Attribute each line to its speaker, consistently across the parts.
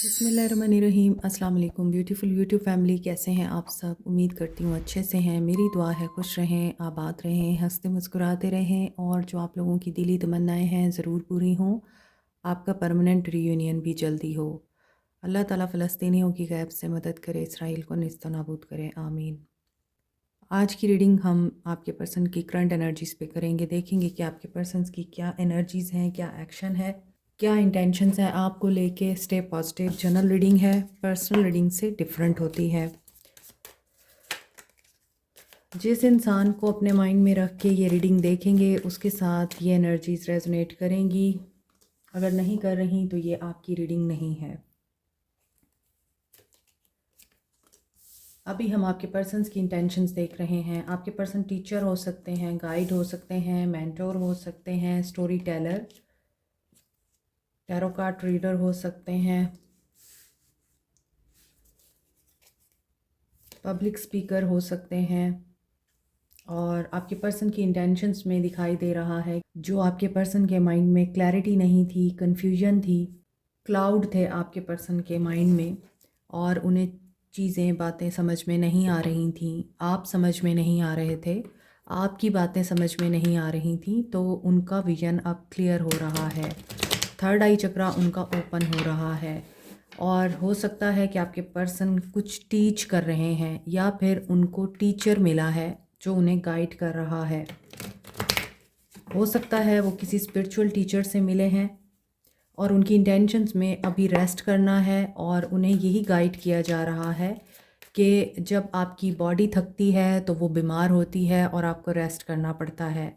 Speaker 1: बिस्मिल्लाहिर्रहमानिर्रहीम। अस्सलाम वालेकुम ब्यूटीफुल यूट्यूब फैमिली, कैसे हैं आप सब? उम्मीद करती हूँ अच्छे से हैं। मेरी दुआ है खुश रहें, आबाद रहें, हंसते मुस्कुराते रहें और जो आप लोगों की दिली तमन्नाएं हैं ज़रूर पूरी हों। आपका परमानेंट रीयूनियन भी जल्दी हो। अल्लाह ताला फ़लस्तीनियों की गैब से मदद करे, इसराइल को निस्त नाबूद करे, आमीन। आज की रीडिंग हम आपके पर्सन की करंट एनर्जीज़ पे करेंगे। देखेंगे कि आपके पर्सन्स की क्या एनर्जीज़ हैं, क्या एक्शन है, क्या इंटेंशंस हैं आपको लेके। Stay positive. जनरल रीडिंग है, पर्सनल रीडिंग से डिफरेंट होती है। जिस इंसान को अपने माइंड में रख के ये रीडिंग देखेंगे उसके साथ ये एनर्जीज़ रेजोनेट करेंगी। अगर नहीं कर रही तो ये आपकी रीडिंग नहीं है। अभी हम आपके पर्सन्स की इंटेंशंस देख रहे हैं। आपके पर्सन टीचर हो सकते हैं, गाइड हो सकते हैं, मेंटोर हो सकते हैं, story teller, tarot card reader हो सकते हैं, पब्लिक स्पीकर हो सकते हैं। और आपके पर्सन की इंटेंशंस में दिखाई दे रहा है जो आपके पर्सन के माइंड में क्लैरिटी नहीं थी, कन्फ्यूजन थी, क्लाउड थे आपके पर्सन के माइंड में और उन्हें चीज़ें बातें समझ में नहीं आ रही थी। आप समझ में नहीं आ रहे थे, आपकी बातें समझ में नहीं आ रही थी। तो उनका विजन अब क्लियर हो रहा है। थर्ड आई चक्रा उनका ओपन हो रहा है और हो सकता है कि आपके पर्सन कुछ टीच कर रहे हैं या फिर उनको टीचर मिला है जो उन्हें गाइड कर रहा है। हो सकता है वो किसी स्पिरिचुअल टीचर से मिले हैं और उनकी इंटेंशंस में अभी रेस्ट करना है और उन्हें यही गाइड किया जा रहा है कि जब आपकी बॉडी थकती है तो वो बीमार होती है और आपको रेस्ट करना पड़ता है।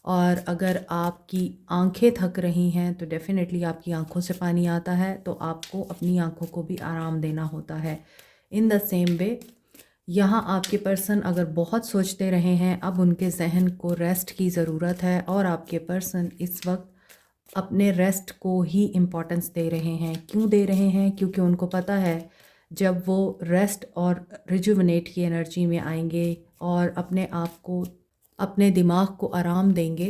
Speaker 1: और अगर आपकी आंखें थक रही हैं तो डेफ़िनेटली आपकी आंखों से पानी आता है, तो आपको अपनी आंखों को भी आराम देना होता है। इन द सेम वे यहाँ आपके पर्सन अगर बहुत सोचते रहे हैं, अब उनके जहन को रेस्ट की ज़रूरत है और आपके पर्सन इस वक्त अपने रेस्ट को ही इम्पोर्टेंस दे रहे हैं। क्यों दे रहे हैं? क्योंकि उनको पता है जब वो रेस्ट और रिजुवनेट की एनर्जी में आएंगे और अपने आप को, अपने दिमाग को आराम देंगे,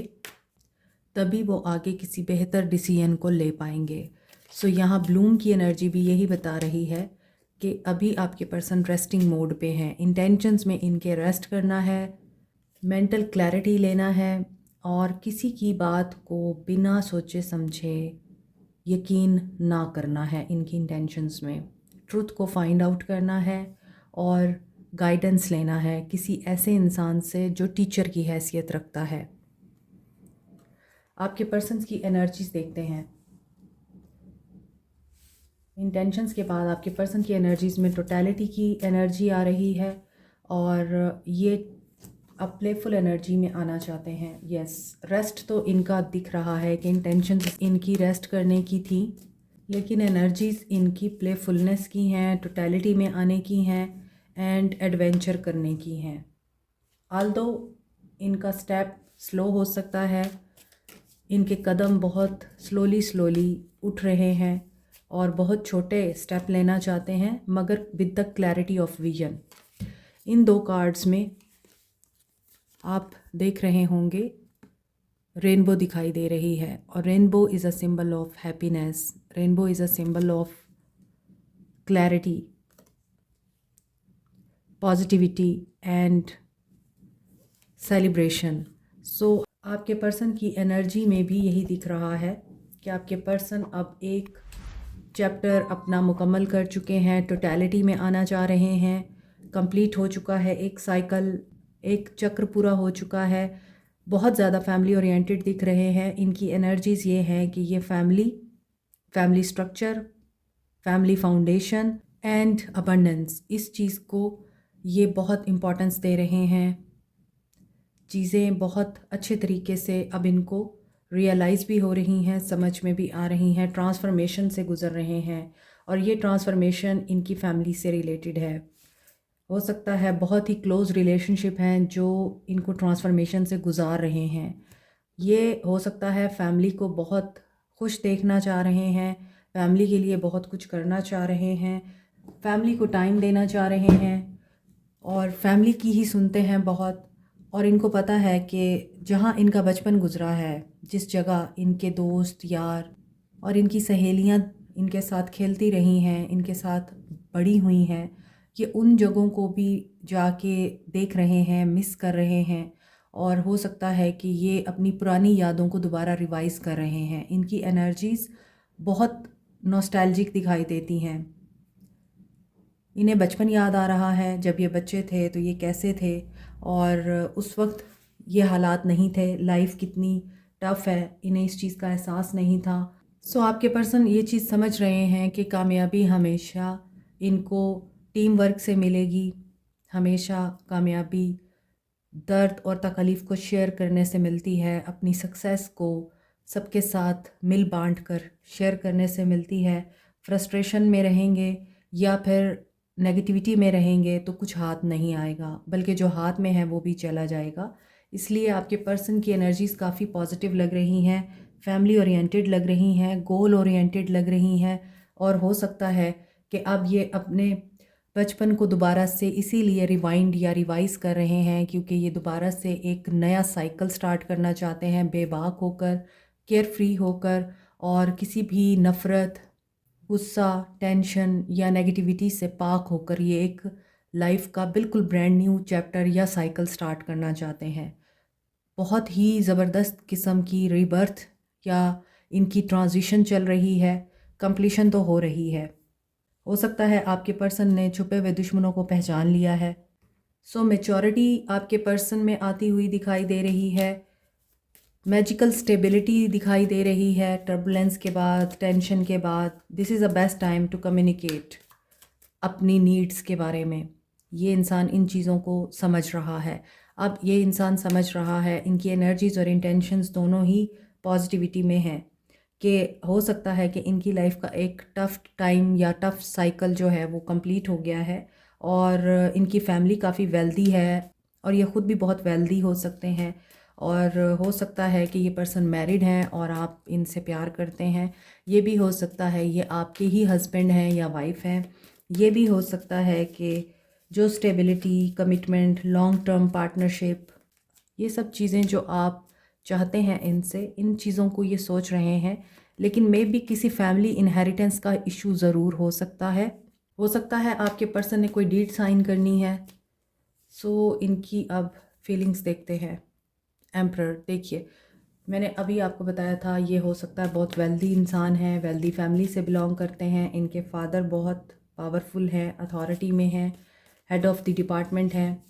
Speaker 1: तभी वो आगे किसी बेहतर डिसीजन को ले पाएंगे। सो यहाँ ब्लूम की एनर्जी भी यही बता रही है कि अभी आपके पर्सन रेस्टिंग मोड पे हैं। इंटेंशंस में इनके रेस्ट करना है, मेंटल क्लैरिटी लेना है और किसी की बात को बिना सोचे समझे यकीन ना करना है। इनकी इंटेंशंस में ट्रुथ को फाइंड आउट करना है और गाइडेंस लेना है किसी ऐसे इंसान से जो टीचर की हैसियत रखता है। आपके पर्सन्स की एनर्जीज देखते हैं। इंटेंशंस के बाद आपके पर्सन की एनर्जीज़ में टोटलिटी की एनर्जी आ रही है और ये अब प्लेफुल एनर्जी में आना चाहते हैं। यस, रेस्ट तो इनका दिख रहा है कि इंटेंशंस इनकी रेस्ट करने की थी, लेकिन एनर्जीज़ इनकी प्लेफुलनेस की हैं, टोटलिटी में आने की हैं एंड एडवेंचर करने की हैं। आल्दो इनका स्टेप स्लो हो सकता है, इनके कदम बहुत स्लोली उठ रहे हैं और बहुत छोटे स्टेप लेना चाहते हैं, मगर with the clarity of vision. इन दो कार्ड्स में आप देख रहे होंगे रेनबो दिखाई दे रही है और rainbow is a symbol of happiness, rainbow is a symbol of clarity, positivity and celebration. So आपके पर्सन की एनर्जी में भी यही दिख रहा है कि आपके पर्सन अब एक चैप्टर अपना मुकम्मल कर चुके हैं, टोटलिटी में आना चाह रहे हैं, कंप्लीट हो चुका है एक साइकिल, एक चक्र पूरा हो चुका है। बहुत ज़्यादा फैमिली ओरिएंटेड दिख रहे हैं। इनकी एनर्जीज़ ये हैं कि ये family structure, family foundation and abundance, इस चीज़ को ये बहुत इम्पोर्टेंस दे रहे हैं। चीज़ें बहुत अच्छे तरीके से अब इनको रियलाइज़ भी हो रही हैं, समझ में भी आ रही हैं, ट्रांसफॉर्मेशन से गुज़र रहे हैं और ये ट्रांसफॉर्मेशन इनकी फैमिली से रिलेटेड है। हो सकता है बहुत ही क्लोज़ रिलेशनशिप हैं जो इनको ट्रांसफॉर्मेशन से गुज़ार रहे हैं। ये हो सकता है फैमिली को बहुत खुश देखना चाह रहे हैं, फैमिली के लिए बहुत कुछ करना चाह रहे हैं, फैमिली को टाइम देना चाह रहे हैं और फैमिली की ही सुनते हैं बहुत। और इनको पता है कि जहाँ इनका बचपन गुजरा है, जिस जगह इनके दोस्त यार और इनकी सहेलियाँ इनके साथ खेलती रही हैं, इनके साथ बड़ी हुई हैं, ये उन जगहों को भी जाके देख रहे हैं, मिस कर रहे हैं और हो सकता है कि ये अपनी पुरानी यादों को दोबारा रिवाइज़ कर रहे हैं। इनकी एनर्जीज़ बहुत नॉस्टैल्जिक दिखाई देती हैं। इन्हें बचपन याद आ रहा है, जब ये बच्चे थे तो ये कैसे थे और उस वक्त ये हालात नहीं थे, लाइफ कितनी टफ़ है, इन्हें इस चीज़ का एहसास नहीं था। सो आपके पर्सन ये चीज़ समझ रहे हैं कि कामयाबी हमेशा इनको टीम वर्क से मिलेगी, हमेशा कामयाबी दर्द और तकलीफ़ को शेयर करने से मिलती है, अपनी सक्सेस को सबके साथ मिल बांट कर शेयर करने से मिलती है। फ्रस्ट्रेशन में रहेंगे या फिर नेगेटिविटी में रहेंगे तो कुछ हाथ नहीं आएगा, बल्कि जो हाथ में है वो भी चला जाएगा। इसलिए आपके पर्सन की एनर्जीज़ काफ़ी पॉजिटिव लग रही हैं, फैमिली ओरिएंटेड लग रही हैं, गोल ओरिएंटेड लग रही हैं और हो सकता है कि अब ये अपने बचपन को दोबारा से इसीलिए रिवाइंड या रिवाइज़ कर रहे हैं क्योंकि ये दोबारा से एक नया साइकिल स्टार्ट करना चाहते हैं, बेबाक होकर, केयर फ्री होकर और किसी भी नफ़रत, गुस्सा, टेंशन या नेगेटिविटी से पाक होकर ये एक लाइफ का बिल्कुल ब्रांड न्यू चैप्टर या साइकिल स्टार्ट करना चाहते हैं। बहुत ही ज़बरदस्त किस्म की रीबर्थ या इनकी ट्रांजिशन चल रही है, कंप्लीशन तो हो रही है। हो सकता है आपके पर्सन ने छुपे हुए दुश्मनों को पहचान लिया है। सो मैच्योरिटी आपके पर्सन में आती हुई दिखाई दे रही है, मैजिकल स्टेबिलिटी दिखाई दे रही है। टर्बुलेंस के बाद, टेंशन के बाद this is a best time to communicate अपनी नीड्स के बारे में। ये इंसान इन चीज़ों को समझ रहा है। अब ये इंसान समझ रहा है, इनकी एनर्जीज़ और इंटेंशंस दोनों ही पॉजिटिविटी में हैं कि हो सकता है कि इनकी लाइफ का एक टफ़ टाइम या टफ़ साइकिल जो है वो कंप्लीट हो गया है और इनकी फैमिली काफ़ी वेल्दी है और ये ख़ुद भी बहुत वेल्दी हो सकते हैं और हो सकता है कि ये पर्सन मैरिड हैं और आप इनसे प्यार करते हैं। ये भी हो सकता है ये आपके ही हस्बैंड हैं या वाइफ हैं। ये भी हो सकता है कि जो stability, commitment, long term partnership, ये सब चीज़ें जो आप चाहते हैं इनसे, इन चीज़ों को ये सोच रहे हैं। लेकिन मे बी किसी फैमिली इनहेरिटेंस का इशू ज़रूर हो सकता है। हो सकता है आपके पर्सन ने कोई डीड साइन करनी है। सो इनकी अब फीलिंग्स देखते हैं। एम्परर, देखिए मैंने अभी आपको बताया था ये हो सकता है बहुत वेल्दी इंसान है, वेल्दी फैमिली से बिलोंग करते हैं। इनके फादर बहुत पावरफुल हैं, अथॉरिटी में हैं, हेड ऑफ़ द डिपार्टमेंट हैं,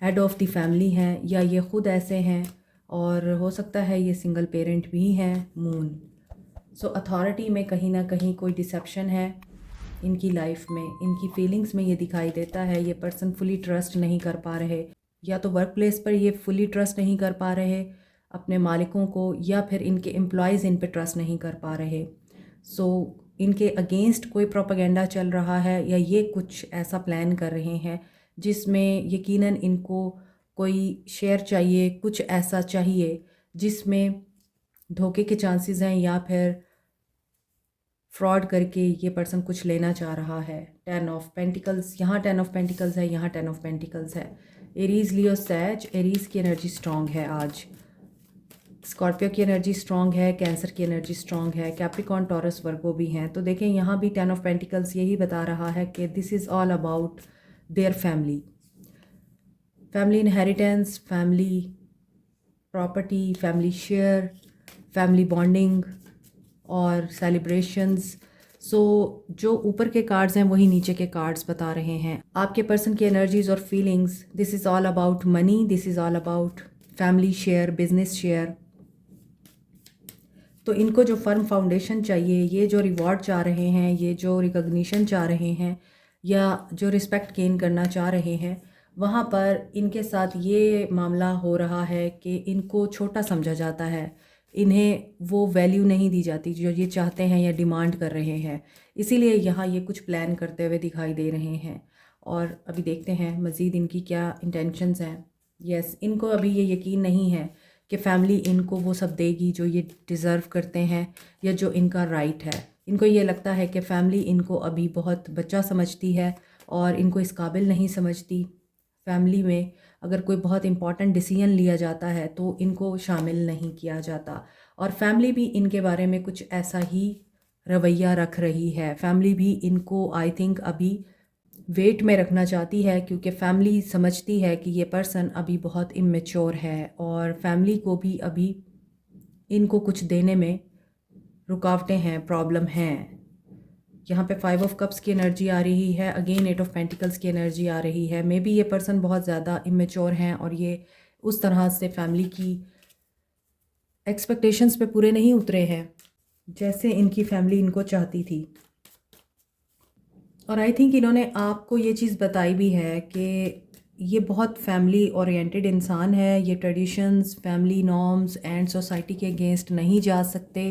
Speaker 1: हेड ऑफ़ द फैमिली हैं या ये ख़ुद ऐसे हैं और हो सकता है ये सिंगल पेरेंट भी हैं। मून, सो अथॉरिटी में कहीं ना कहीं कोई डिसेप्शन है इनकी लाइफ में। इनकी फीलिंग्स में ये दिखाई देता है ये पर्सन फुली ट्रस्ट नहीं कर पा रहे, या तो वर्क प्लेस पर ये फुली ट्रस्ट नहीं कर पा रहे अपने मालिकों को, या फिर इनके एम्प्लॉयज़ इन पे ट्रस्ट नहीं कर पा रहे। सो इनके अगेंस्ट कोई प्रोपेगेंडा चल रहा है या ये कुछ ऐसा प्लान कर रहे हैं जिसमें यकीनन इनको कोई शेयर चाहिए, कुछ ऐसा चाहिए जिसमें धोखे के चांसेस हैं या फिर फ्रॉड करके ये पर्सन कुछ लेना चाह रहा है। 10 ऑफ पेंटिकल्स, यहाँ 10 ऑफ पेंटिकल्स है, यहाँ 10 ऑफ पेंटिकल्स है। एरीज़, लियो, सैज, एरीज़ की एनर्जी स्ट्रॉन्ग है आज। स्कॉर्पियो की एनर्जी स्ट्रॉन्ग है, कैंसर की एनर्जी स्ट्रॉन्ग है, कैप्रिकॉर्न, टॉरस, वर्गो भी हैं। तो देखें यहाँ भी 10 ऑफ पेंटिकल्स यही बता रहा है कि this is all about their family, family inheritance, family property, family share, family bonding और सेलिब्रेशंस। सो जो ऊपर के कार्ड्स हैं वही नीचे के कार्ड्स बता रहे हैं। आपके पर्सन की एनर्जीज़ और feelings, this is all about money, this is all about family share, business share. तो इनको जो फर्म फाउंडेशन चाहिए, ये जो रिवॉर्ड चाह रहे हैं, ये जो रिकॉग्निशन चाह रहे हैं या जो रिस्पेक्ट गेन करना चाह रहे हैं, वहाँ पर इनके साथ ये मामला हो रहा है कि इनको छोटा समझा जाता है, इन्हें वो वैल्यू नहीं दी जाती जो ये चाहते हैं या डिमांड कर रहे हैं। इसीलिए यहाँ ये कुछ प्लान करते हुए दिखाई दे रहे हैं और अभी देखते हैं मज़ीद इनकी क्या इंटेंशंस हैं। यस, इनको अभी ये यकीन नहीं है कि फ़ैमिली इनको वो सब देगी जो ये डिज़र्व करते हैं या जो इनका राइट है। इनको ये लगता है कि फ़ैमिली इनको अभी बहुत बच्चा समझती है और इनको इस काबिल नहीं समझती। फैमिली में अगर कोई बहुत इम्पॉर्टेंट डिसीजन लिया जाता है तो इनको शामिल नहीं किया जाता और फैमिली भी इनके बारे में कुछ ऐसा ही रवैया रख रही है। फैमिली भी इनको आई थिंक अभी वेट में रखना चाहती है, क्योंकि फैमिली समझती है कि ये पर्सन अभी बहुत इमेच्योर है और फैमिली को भी अभी इनको कुछ देने में रुकावटें हैं, प्रॉब्लम हैं। यहाँ पे 5 ऑफ कप्स की एनर्जी आ रही है, अगेन 8 ऑफ पेंटिकल्स की एनर्जी आ रही है। मे बी ये पर्सन बहुत ज़्यादा इमेच्योर हैं और ये उस तरह से फैमिली की एक्सपेक्टेशंस पे पूरे नहीं उतरे हैं जैसे इनकी फैमिली इनको चाहती थी। और आई थिंक इन्होंने आपको ये चीज़ बताई भी है कि ये बहुत फैमिली ओरिएंटेड इंसान है, ये traditions, family norms and society के अगेंस्ट नहीं जा सकते।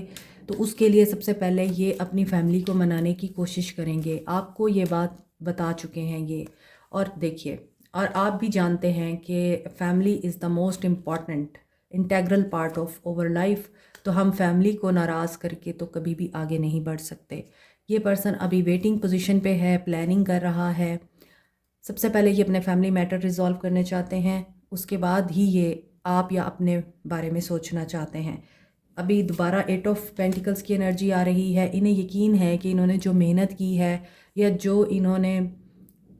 Speaker 1: तो उसके लिए सबसे पहले ये अपनी फैमिली को मनाने की कोशिश करेंगे। आपको ये बात बता चुके हैं ये। और देखिए, और आप भी जानते हैं कि family is the most important integral part of over life. तो हम फैमिली को नाराज़ करके तो कभी भी आगे नहीं बढ़ सकते। ये पर्सन अभी वेटिंग पोजीशन पे है, प्लानिंग कर रहा है। सबसे पहले ये अपने फैमिली मैटर रिजॉल्व करने चाहते हैं, उसके बाद ही ये आप या अपने बारे में सोचना चाहते हैं। अभी दोबारा 8 ऑफ पेंटिकल्स की एनर्जी आ रही है। इन्हें यकीन है कि इन्होंने जो मेहनत की है या जो इन्होंने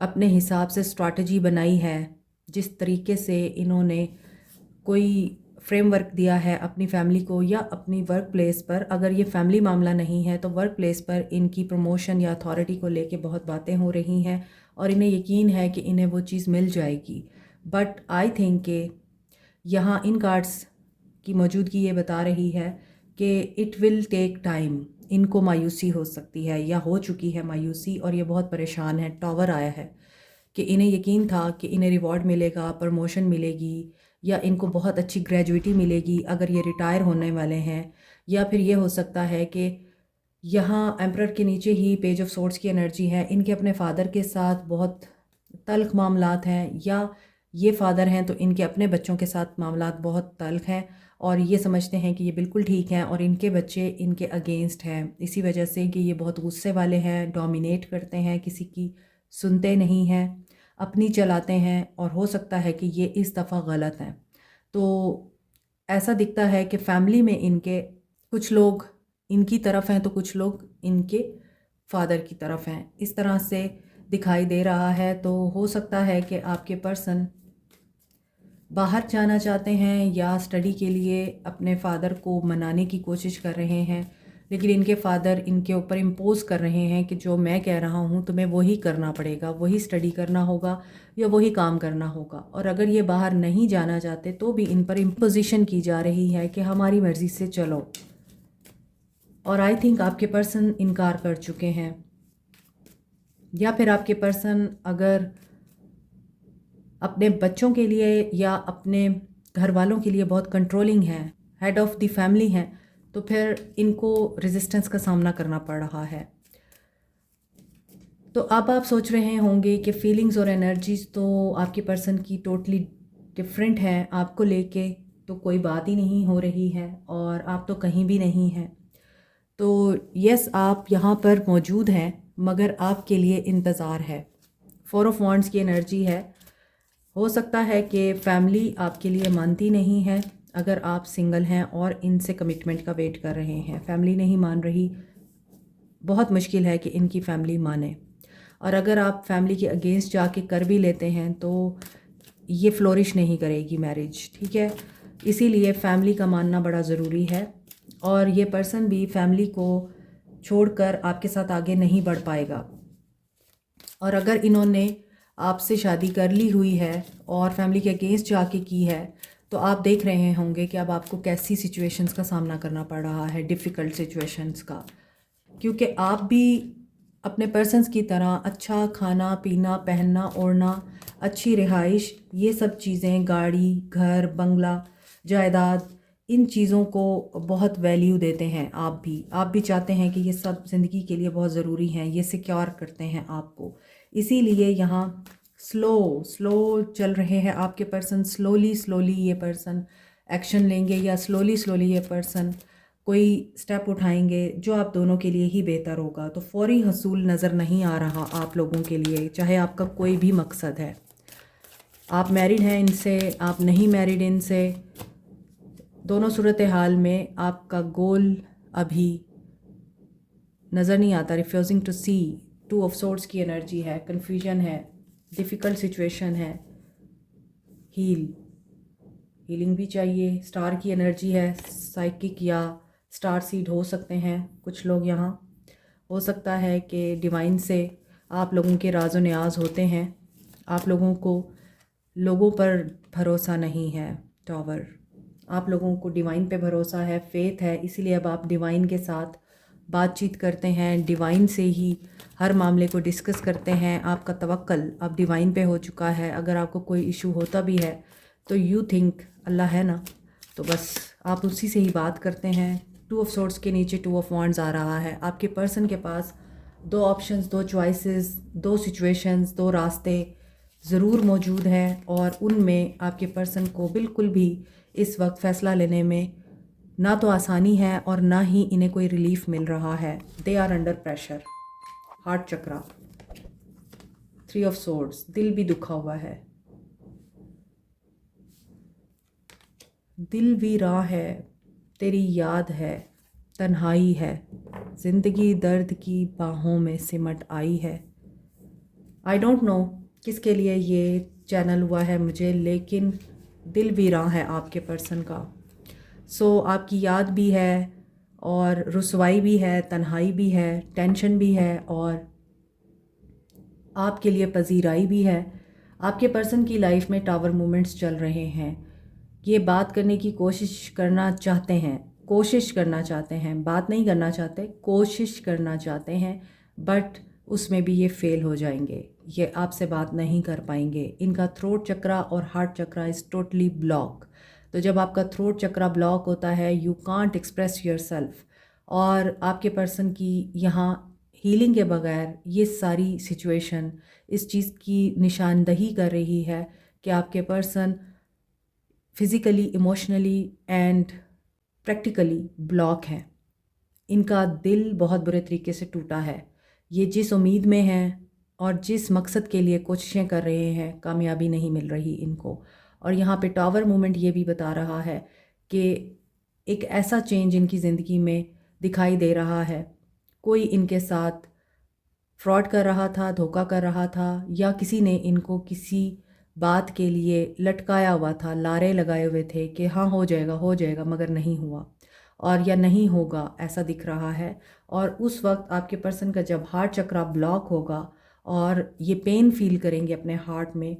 Speaker 1: अपने हिसाब से स्ट्रैटेजी बनाई है, जिस तरीके से इन्होंने कोई फ्रेमवर्क दिया है अपनी फैमिली को या अपनी वर्क प्लेस पर, अगर ये फैमिली मामला नहीं है तो वर्क प्लेस पर इनकी प्रमोशन या अथॉरिटी को लेके बहुत बातें हो रही हैं और इन्हें यकीन है कि इन्हें वो चीज़ मिल जाएगी। बट आई थिंक कि यहाँ इन कार्ड्स की मौजूदगी ये बता रही है कि इट विल टेक टाइम। इनको मायूसी हो सकती है या हो चुकी है मायूसी और ये बहुत परेशान है। टॉवर आया है कि इन्हें यकीन था कि इन्हें रिवॉर्ड मिलेगा, प्रमोशन मिलेगी या इनको बहुत अच्छी ग्रेजुएटी मिलेगी अगर ये रिटायर होने वाले हैं। या फिर ये हो सकता है कि यहाँ एम्परर के नीचे ही पेज ऑफ सोर्ड्स की एनर्जी है। इनके अपने फ़ादर के साथ बहुत तल्ख मामलात हैं, या ये फ़ादर हैं तो इनके अपने बच्चों के साथ मामलात बहुत तल्ख हैं और ये समझते हैं कि ये बिल्कुल ठीक हैं और इनके बच्चे इनके अगेंस्ट हैं। इसी वजह से कि ये बहुत गुस्से वाले हैं, डोमिनेट करते हैं, किसी की सुनते नहीं हैं, अपनी चलाते हैं और हो सकता है कि ये इस दफ़ा गलत हैं। तो ऐसा दिखता है कि फैमिली में इनके कुछ लोग इनकी तरफ हैं तो कुछ लोग इनके फादर की तरफ हैं, इस तरह से दिखाई दे रहा है। तो हो सकता है कि आपके पर्सन बाहर जाना चाहते हैं या स्टडी के लिए अपने फ़ादर को मनाने की कोशिश कर रहे हैं, लेकिन इनके फ़ादर इनके ऊपर इम्पोज़ कर रहे हैं कि जो मैं कह रहा हूँ तुम्हें वही करना पड़ेगा, वही स्टडी करना होगा या वही काम करना होगा। और अगर ये बाहर नहीं जाना चाहते तो भी इन पर इम्पोजिशन की जा रही है कि हमारी मर्ज़ी से चलो। और आई थिंक आपके पर्सन इनकार कर चुके हैं, या फिर आपके पर्सन अगर अपने बच्चों के लिए या अपने घर वालों के लिए बहुत कंट्रोलिंग है, हेड ऑफ़ द फैमिली हैं, तो फिर इनको रेजिस्टेंस का सामना करना पड़ रहा है। तो अब आप सोच रहे होंगे कि फीलिंग्स और एनर्जीज़ तो आपके पर्सन की टोटली डिफरेंट है, आपको लेके तो कोई बात ही नहीं हो रही है और आप तो कहीं भी नहीं हैं। तो यस, आप यहाँ पर मौजूद हैं मगर आपके लिए इंतज़ार है। 4 ऑफ वॉन्ड्स की एनर्जी है। हो सकता है कि फैमिली आपके लिए मानती नहीं है अगर आप सिंगल हैं और इनसे कमिटमेंट का वेट कर रहे हैं। फैमिली नहीं मान रही, बहुत मुश्किल है कि इनकी फैमिली माने। और अगर आप फैमिली के अगेंस्ट जाके कर भी लेते हैं तो ये फ्लोरिश नहीं करेगी मैरिज, ठीक है। इसीलिए फैमिली का मानना बड़ा ज़रूरी है और ये पर्सन भी फैमिली को छोड़कर आपके साथ आगे नहीं बढ़ पाएगा। और अगर इन्होंने आपसे शादी कर ली हुई है और फैमिली के अगेंस्ट जाके की है तो आप देख रहे होंगे कि अब आपको कैसी सिचुएशंस का सामना करना पड़ रहा है, डिफ़िकल्ट सिचुएशंस का। क्योंकि आप भी अपने पर्सन्स की तरह अच्छा खाना पीना, पहनना ओढ़ना, अच्छी रिहाइश, ये सब चीज़ें, गाड़ी, घर, बंगला, जायदाद, इन चीज़ों को बहुत वैल्यू देते हैं। आप भी चाहते हैं कि ये सब ज़िंदगी के लिए बहुत ज़रूरी हैं, ये सिक्योर करते हैं आपको। इसीलिए यहाँ स्लो चल रहे हैं आपके पर्सन। स्लोली ये पर्सन एक्शन लेंगे या स्लोली ये पर्सन कोई स्टेप उठाएंगे जो आप दोनों के लिए ही बेहतर होगा। तो फौरी हसूल नज़र नहीं आ रहा आप लोगों के लिए, चाहे आपका कोई भी मकसद है। आप मैरिड हैं इनसे, आप नहीं मैरिड इनसे, दोनों सूरत हाल में आपका गोल अभी नज़र नहीं आता, refusing to see. 2 of swords की एनर्जी है, कन्फ्यूजन है, डिफ़िकल्ट सिचुएशन है। हीलिंग भी चाहिए। स्टार की एनर्जी है, साइकिक या स्टार सीड हो सकते हैं कुछ लोग यहाँ। हो सकता है कि डिवाइन से आप लोगों के राज़ व न्याज़ होते हैं। आप लोगों को लोगों पर भरोसा नहीं है। टावर, आप लोगों को डिवाइन पे भरोसा है, फेथ है, इसीलिए अब आप डिवाइन के साथ बातचीत करते हैं, डिवाइन से ही हर मामले को डिस्कस करते हैं। आपका तवक्कल अब डिवाइन पे हो चुका है। अगर आपको कोई इशू होता भी है तो यू थिंक अल्लाह है ना, तो बस आप उसी से ही बात करते हैं। 2 ऑफ सोर्ड्स के नीचे 2 ऑफ वॉन्ड्स आ रहा है। आपके पर्सन के पास 2 ऑप्शंस, 2 चॉइसेस, 2 सिचुएशंस, 2 रास्ते ज़रूर मौजूद हैं और उनमें आपके पर्सन को बिल्कुल भी इस वक्त फ़ैसला लेने में ना तो आसानी है और ना ही इन्हें कोई रिलीफ मिल रहा है। They are under pressure. Heart chakra, 3 of swords, दिल भी दुखा हुआ है, दिल भी राह है, तेरी याद है, तन्हाई है, ज़िंदगी दर्द की बाहों में सिमट आई है। आई डोंट नो किसके लिए ये चैनल हुआ है मुझे, लेकिन दिल भी राह है आपके पर्सन का। सो आपकी याद भी है और रुसवाई भी है, तन्हाई भी है, टेंशन भी है और आपके लिए पजीराई भी है। आपके पर्सन की लाइफ में टावर मूवमेंट्स चल रहे हैं। ये बात करने की कोशिश करना चाहते हैं, बात नहीं करना चाहते, कोशिश करना चाहते हैं, बट उसमें भी ये फेल हो जाएंगे। ये आपसे बात नहीं कर पाएंगे। इनका थ्रोट चक्रा और heart chakra is totally block. तो जब आपका थ्रोट चक्रा ब्लॉक होता है, you can't express your self. और आपके पर्सन की यहाँ हीलिंग के बगैर ये सारी सिचुएशन इस चीज़ की निशानदही कर रही है कि आपके person physically, emotionally and practically block हैं। इनका दिल बहुत बुरे तरीके से टूटा है। ये जिस उम्मीद में हैं और जिस मकसद के लिए कोशिशें कर रहे हैं, कामयाबी नहीं मिल रही इनको। और यहाँ पे टावर मूवमेंट ये भी बता रहा है कि एक ऐसा चेंज इनकी ज़िंदगी में दिखाई दे रहा है। कोई इनके साथ फ्रॉड कर रहा था, धोखा कर रहा था, या किसी ने इनको किसी बात के लिए लटकाया हुआ था, लारे लगाए हुए थे कि हाँ हो जाएगा, मगर नहीं हुआ और या नहीं होगा, ऐसा दिख रहा है। और उस वक्त आपके पर्सन का जब हार्ट चक्रा ब्लॉक होगा और ये पेन फील करेंगे अपने हार्ट में,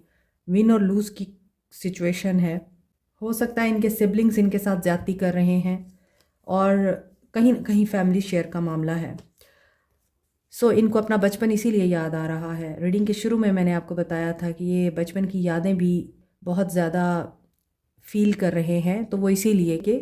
Speaker 1: विन और लूज़ की सिचुएशन है। हो सकता है इनके सिबलिंग्स इनके साथ ज़्यादती कर रहे हैं और कहीं न कहीं फैमिली शेयर का मामला है। सो इनको अपना बचपन इसीलिए याद आ रहा है। रीडिंग के शुरू में मैंने आपको बताया था कि ये बचपन की यादें भी बहुत ज़्यादा फील कर रहे हैं, तो वो इसीलिए कि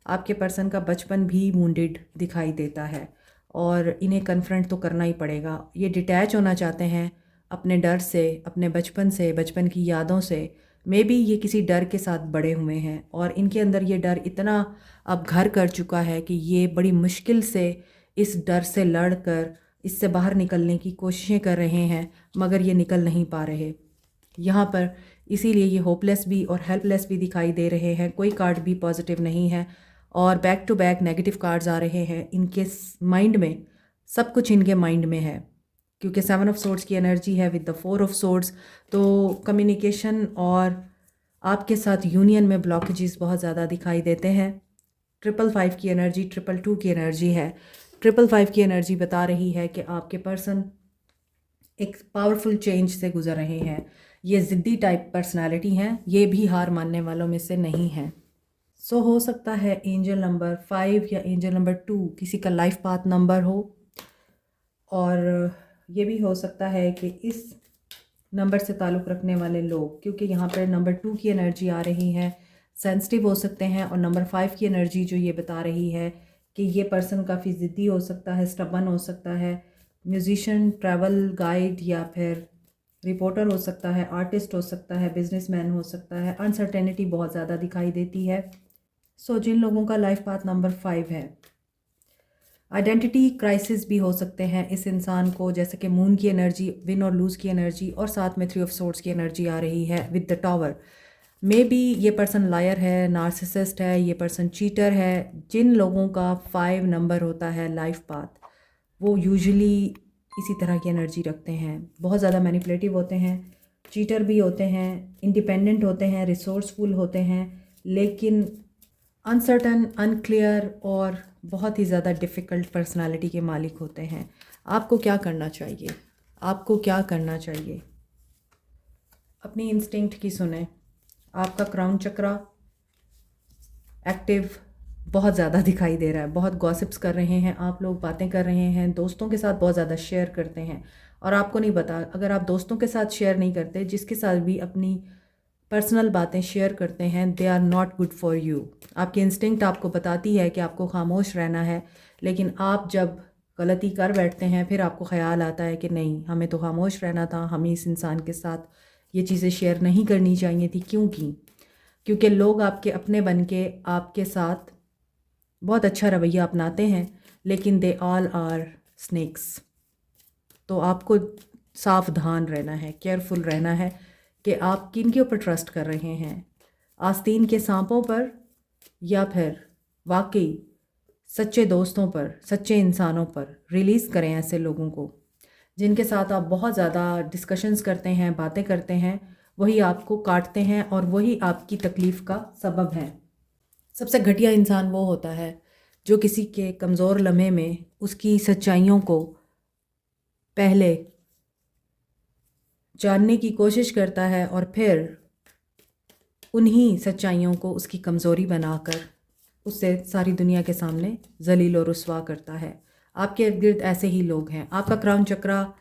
Speaker 1: आपके पर्सन का बचपन भी वुंडेड दिखाई देता है और इन्हें कन्फ्रंट तो करना ही पड़ेगा। ये डिटैच होना चाहते हैं अपने डर से, अपने बचपन से, बचपन की यादों से। मे बी ये किसी डर के साथ बड़े हुए हैं और इनके अंदर ये डर इतना अब घर कर चुका है कि ये बड़ी मुश्किल से इस डर से लड़ कर इससे बाहर निकलने की कोशिशें कर रहे हैं, मगर ये निकल नहीं पा रहे। यहाँ पर इसीलिए ये होपलेस भी और हेल्पलेस भी दिखाई दे रहे हैं। कोई कार्ड भी पॉजिटिव नहीं है और back to back negative cards आ रहे हैं। इनके माइंड में सब कुछ इनके माइंड में है, क्योंकि 7 ऑफ सोर्ड्स की एनर्जी है विद द 4 ऑफ सोर्ड्स। तो कम्युनिकेशन और आपके साथ यूनियन में ब्लॉकेजेस बहुत ज़्यादा दिखाई देते हैं। 555 की एनर्जी, 222 की एनर्जी है। 555 की एनर्जी बता रही है कि आपके पर्सन एक पावरफुल चेंज से गुजर रहे हैं। ये ज़िद्दी टाइप पर्सनालिटी हैं, ये भी हार मानने वालों में से नहीं हैं। सो हो सकता है एंजल नंबर 5 या एंजल नंबर 2 किसी का लाइफ पाथ नंबर हो, और ये भी हो सकता है कि इस नंबर से ताल्लुक़ रखने वाले लोग, क्योंकि यहाँ पर नंबर 2 की एनर्जी आ रही है, सेंसिटिव हो सकते हैं। और नंबर 5 की एनर्जी जो ये बता रही है कि ये पर्सन काफ़ी ज़िद्दी हो सकता है, स्टबन हो सकता है, म्यूज़िशियन, ट्रैवल गाइड या फिर रिपोर्टर हो सकता है, आर्टिस्ट हो सकता है, बिजनेसमैन हो सकता है। अनसर्टेनिटी बहुत ज़्यादा दिखाई देती है। सो जिन लोगों का लाइफ पाथ नंबर 5 है, आइडेंटिटी क्राइसिस भी हो सकते हैं इस इंसान को, जैसे कि मून की एनर्जी, विन और लूज़ की एनर्जी और साथ में 3 ऑफ सोर्ड्स की एनर्जी आ रही है with the tower. May be ये पर्सन लायर है, नार्सिसिस्ट है, ये पर्सन चीटर है। जिन लोगों का 5 नंबर होता है लाइफ पाथ, वो यूजुअली इसी तरह की एनर्जी रखते हैं, बहुत ज़्यादा मैनिपुलेटिव होते हैं, चीटर भी होते हैं, इंडिपेंडेंट होते हैं, रिसोर्सफुल होते हैं, लेकिन अनसर्टन, अनक्लियर और बहुत ही ज़्यादा डिफ़िकल्ट पर्सनालिटी के मालिक होते हैं। आपको क्या करना चाहिए? आपको क्या करना चाहिए? अपनी इंस्टिंक्ट की सुने। आपका क्राउन चक्रा एक्टिव बहुत ज़्यादा दिखाई दे रहा है, बहुत गॉसिप्स कर रहे हैं आप लोग, बातें कर रहे हैं, दोस्तों के साथ बहुत ज़्यादा शेयर करते हैं और आपको नहीं पता। अगर आप दोस्तों के साथ शेयर नहीं करते, जिसके साथ भी अपनी पर्सनल बातें शेयर करते हैं, they are not good for you. आपकी इंस्टिंक्ट आपको बताती है कि आपको खामोश रहना है, लेकिन आप जब गलती कर बैठते हैं फिर आपको ख़्याल आता है कि नहीं, हमें तो खामोश रहना था, हमें इस इंसान के साथ ये चीज़ें शेयर नहीं करनी चाहिए थी। क्योंकि लोग आपके अपने बन के आपके साथ बहुत अच्छा रवैया अपनाते हैं, लेकिन दे ऑल आर स्नेक्स। तो आपको सावधान रहना है, केयरफुल रहना है कि आप किन के ऊपर ट्रस्ट कर रहे हैं, आस्तीन के सांपों पर या फिर वाकई सच्चे दोस्तों पर, सच्चे इंसानों पर। रिलीज़ करें ऐसे लोगों को जिनके साथ आप बहुत ज़्यादा डिस्कशंस करते हैं, बातें करते हैं, वही आपको काटते हैं और वही आपकी तकलीफ़ का सबब है। सबसे घटिया इंसान वो होता है जो किसी के कमज़ोर लम्हे में उसकी सच्चाइयों को पहले जानने की कोशिश करता है और फिर उन्हीं सच्चाइयों को उसकी कमज़ोरी बनाकर उससे सारी दुनिया के सामने जलील और रुस्वा करता है। आपके इर्द गिर्द ऐसे ही लोग हैं। आपका क्राउन चक्रा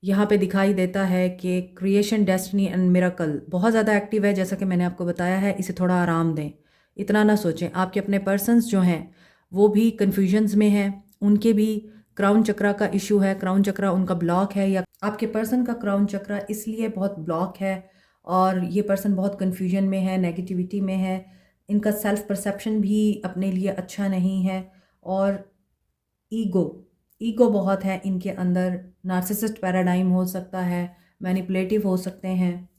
Speaker 1: यहाँ पे दिखाई देता है कि क्रिएशन, डेस्टिनी एंड मिरेकल बहुत ज़्यादा एक्टिव है, जैसा कि मैंने आपको बताया है। इसे थोड़ा आराम दें, इतना ना सोचें। आपके अपने पर्सन्स जो हैं वो भी कन्फ्यूजन्स में हैं, उनके भी क्राउन चक्रा का इशू है, क्राउन चक्रा उनका ब्लॉक है, या आपके पर्सन का क्राउन चक्रा इसलिए बहुत ब्लॉक है और ये पर्सन बहुत कन्फ्यूजन में है, नेगेटिविटी में है, इनका सेल्फ परसेप्शन भी अपने लिए अच्छा नहीं है और ईगो ईगो बहुत है इनके अंदर। नार्सिसिस्ट पैराडाइम हो सकता है, मैनिपुलेटिव हो सकते हैं,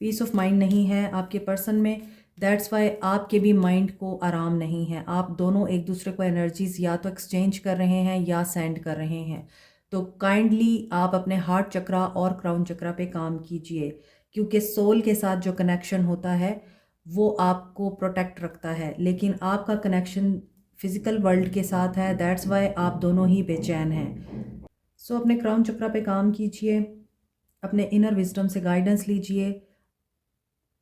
Speaker 1: पीस ऑफ माइंड नहीं है आपके पर्सन में। दैट्स वाई आपके भी माइंड को आराम नहीं है। आप दोनों एक दूसरे को एनर्जीज या तो एक्सचेंज कर रहे हैं या सेंड कर रहे हैं। तो काइंडली आप अपने हार्ट चक्रा और क्राउन चक्रा पे काम कीजिए, क्योंकि सोल के साथ जो कनेक्शन होता है वो आपको प्रोटेक्ट रखता है, लेकिन आपका कनेक्शन फिज़िकल वर्ल्ड के साथ है। दैट्स वाई आप दोनों ही बेचैन हैं। सो अपने क्राउन चक्रा पे काम कीजिए, अपने इनर विजडम से गाइडेंस लीजिए,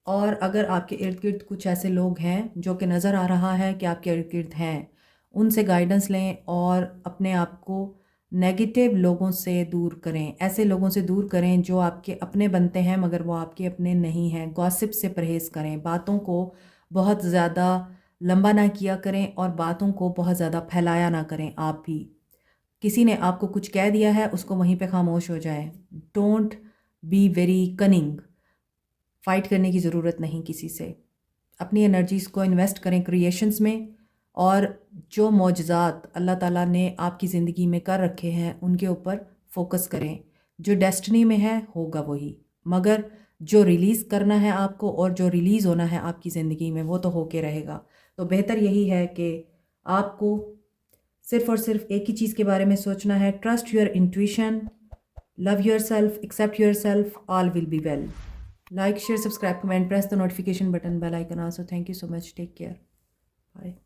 Speaker 1: और अगर आपके इर्द गिर्द कुछ ऐसे लोग हैं जो कि नज़र आ रहा है कि आपके इर्द गिर्द हैं, उनसे गाइडेंस लें और अपने आप को नेगेटिव लोगों से दूर करें। ऐसे लोगों से दूर करें जो आपके अपने बनते हैं मगर वो आपके अपने नहीं हैं। गॉसिप से परहेज़ करें, बातों को बहुत ज़्यादा लंबा ना किया करें और बातों को बहुत ज़्यादा फैलाया ना करें। आप भी किसी ने आपको कुछ कह दिया है, उसको वहीं पे खामोश हो जाए। Don't be very cunning. Fight करने की ज़रूरत नहीं किसी से। अपनी एनर्जीज़ को इन्वेस्ट करें क्रिएशंस में, और जो मौजज़ात अल्लाह ताला ने आपकी ज़िंदगी में कर रखे हैं उनके ऊपर फोकस करें। जो डेस्टिनी में है होगा वही, मगर जो रिलीज़ करना है आपको और जो रिलीज़ होना है आपकी ज़िंदगी में वो तो होके रहेगा। तो बेहतर यही है कि आपको सिर्फ़ और सिर्फ एक ही चीज़ के बारे में सोचना है। Trust your intuition, love your self, accept your self, all will be well. Like, share, subscribe, comment, press the notification button, bell icon also. Thank you so much. Take care. Bye.